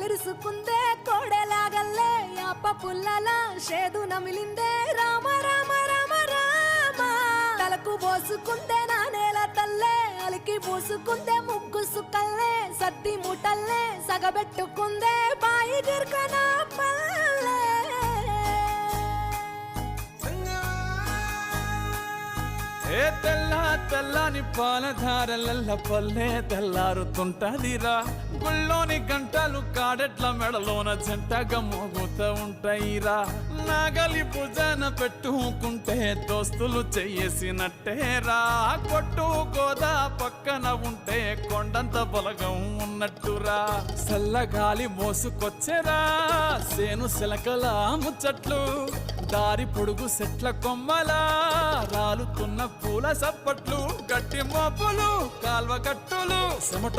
కళ్ళిరుసుకుందే కోడెలాగల్లే యాప పుల్లల షేదు నమిలిందే రామ రామ రామ రామ తలకు పోసుకుందే నా నేల తల్లే అలికి పూసుకుందే ముగ్గు సుక్కల్లే సత్తి ముటల్లే సగబెట్టుకుందే బాయి గిర్కన పల్లె ఏ తెల్ల తెల్లని పాలధారలల్ల పల్లె తెల్లారుతుంటదిరా గుళ్ళోని గంటలు కాడెట్ల మెడలోన జంటగా మోగుతూ ఉంటాయిరా నాగలి భుజాన పెట్టుకుంటే దోస్తులు చెయ్యేసినట్టేరా కొట్టు గోదా పక్కన ఉంటే కొండంత బలగం ఉన్నట్టురా చల్లగాలి మోసుకొచ్చెరా సేను సిలకల ముచ్చట్లు దారి పొడుగు సెట్ల కొమ్మలా రాలుతున్న పూల సప్పట్లు గట్టి మోపులు కాల్వ కట్టులు చెమట